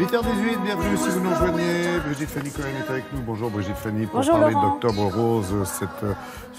8h18, bienvenue si vous nous rejoignez. Brigitte Fanny Cohen est avec nous. Bonjour Brigitte Fanny pour Bonjour, parler Laurent. d'Octobre Rose,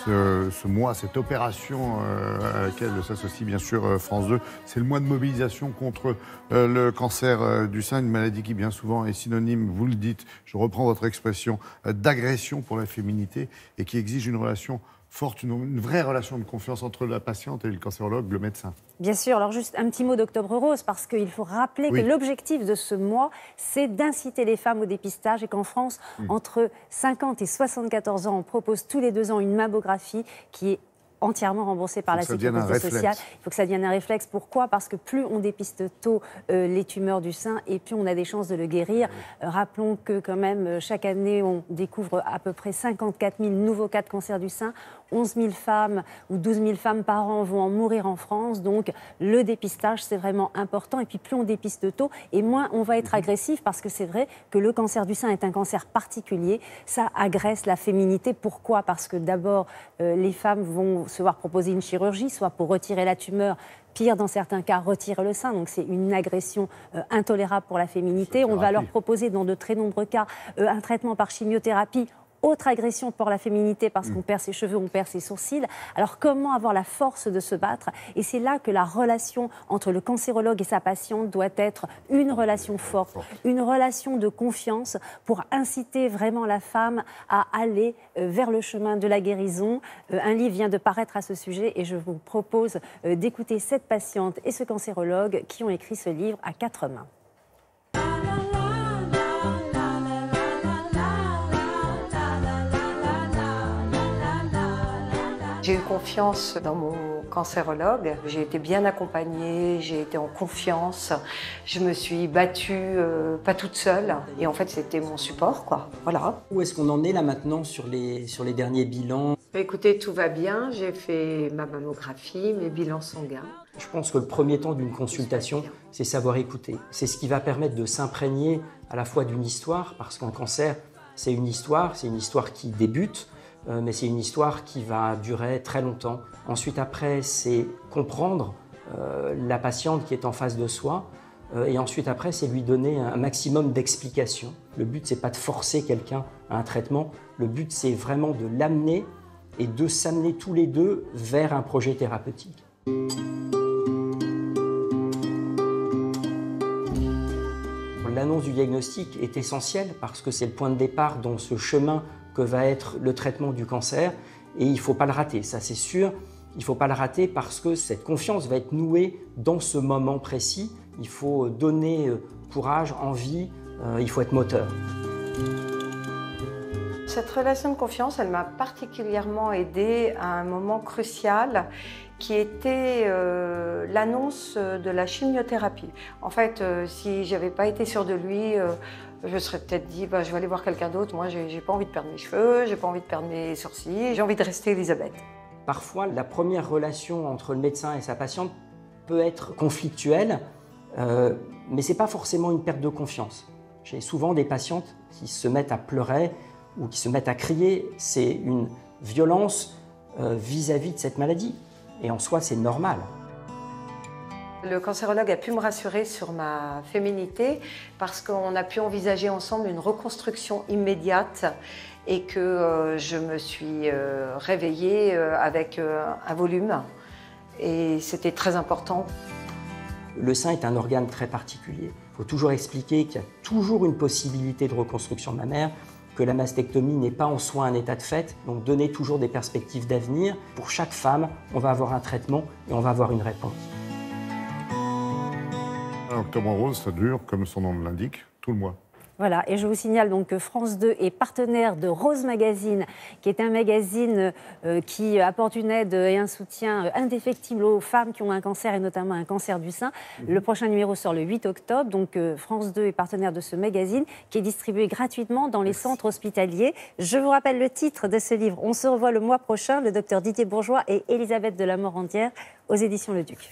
ce mois, cette opération à laquelle s'associe bien sûr France 2. C'est le mois de mobilisation contre le cancer du sein, une maladie qui bien souvent est synonyme, vous le dites, je reprends votre expression, d'agression pour la féminité et qui exige une relation forte, une vraie relation de confiance entre la patiente et le cancérologue, le médecin. Bien sûr, alors juste un petit mot d'Octobre Rose, parce qu'il faut rappeler que l'objectif de ce mois, c'est d'inciter les femmes au dépistage et qu'en France, entre 50 et 74 ans, on propose tous les 2 ans une mammographie qui est entièrement remboursée par la Sécurité sociale. Il faut que ça devienne un réflexe. Pourquoi ? Parce que plus on dépiste tôt les tumeurs du sein et plus on a des chances de le guérir. Rappelons que quand même, chaque année, on découvre à peu près 54 000 nouveaux cas de cancer du sein. 11 000 femmes ou 12 000 femmes par an vont en mourir en France. Donc, le dépistage, c'est vraiment important. Et puis, plus on dépiste tôt, et moins on va être agressif, parce que c'est vrai que le cancer du sein est un cancer particulier. Ça agresse la féminité. Pourquoi ? Parce que d'abord, les femmes vont se voir proposer une chirurgie, soit pour retirer la tumeur, pire dans certains cas, retirer le sein. Donc c'est une agression intolérable pour la féminité. On va leur proposer dans de très nombreux cas un traitement par chimiothérapie. Autre agression pour la féminité, parce qu'on perd ses cheveux, on perd ses sourcils. Alors comment avoir la force de se battre ? Et c'est là que la relation entre le cancérologue et sa patiente doit être une relation forte, une relation de confiance pour inciter vraiment la femme à aller vers le chemin de la guérison. Un livre vient de paraître à ce sujet et je vous propose d'écouter cette patiente et ce cancérologue qui ont écrit ce livre à 4 mains. J'ai eu confiance dans mon cancérologue, j'ai été bien accompagnée, j'ai été en confiance, je me suis battue pas toute seule et en fait c'était mon support quoi, voilà. Où est-ce qu'on en est là maintenant sur les derniers bilans ? Écoutez, tout va bien, j'ai fait ma mammographie, mes bilans sanguins. Je pense que le premier temps d'une consultation, c'est savoir écouter. C'est ce qui va permettre de s'imprégner à la fois d'une histoire, parce qu'un cancer c'est une histoire qui débute, mais c'est une histoire qui va durer très longtemps. Ensuite, après, c'est comprendre la patiente qui est en face de soi. Et ensuite, après, c'est lui donner un maximum d'explications. Le but, c'est pas de forcer quelqu'un à un traitement. Le but, c'est vraiment de l'amener et de s'amener tous les deux vers un projet thérapeutique. L'annonce du diagnostic est essentielle parce que c'est le point de départ dans ce chemin que va être le traitement du cancer, et il ne faut pas le rater, ça c'est sûr. Il ne faut pas le rater parce que cette confiance va être nouée dans ce moment précis. Il faut donner courage, envie, il faut être moteur. Cette relation de confiance, elle m'a particulièrement aidée à un moment crucial qui était l'annonce de la chimiothérapie. En fait, si je n'avais pas été sûre de lui, je me serais peut-être dit je vais aller voir quelqu'un d'autre. Moi, j'ai pas envie de perdre mes cheveux, j'ai pas envie de perdre mes sourcils, j'ai envie de rester Elisabeth. Parfois, la première relation entre le médecin et sa patiente peut être conflictuelle, mais ce n'est pas forcément une perte de confiance. J'ai souvent des patientes qui se mettent à pleurer ou qui se mettent à crier. C'est une violence vis-à-vis de cette maladie. Et en soi, c'est normal. Le cancérologue a pu me rassurer sur ma féminité parce qu'on a pu envisager ensemble une reconstruction immédiate et que je me suis réveillée avec un volume et c'était très important. Le sein est un organe très particulier. Il faut toujours expliquer qu'il y a toujours une possibilité de reconstruction mammaire, que la mastectomie n'est pas en soi un état de fait, donc donner toujours des perspectives d'avenir. Pour chaque femme, on va avoir un traitement et on va avoir une réponse. Octobre Rose, ça dure, comme son nom l'indique, tout le mois. Voilà, et je vous signale donc que France 2 est partenaire de Rose Magazine, qui est un magazine qui apporte une aide et un soutien indéfectible aux femmes qui ont un cancer et notamment un cancer du sein. Le prochain numéro sort le 8 octobre, donc France 2 est partenaire de ce magazine qui est distribué gratuitement dans les centres hospitaliers. Je vous rappelle le titre de ce livre. On se revoit le mois prochain, le docteur Didier Bourgeois et Elisabeth de la Morandière aux éditions Le Duc.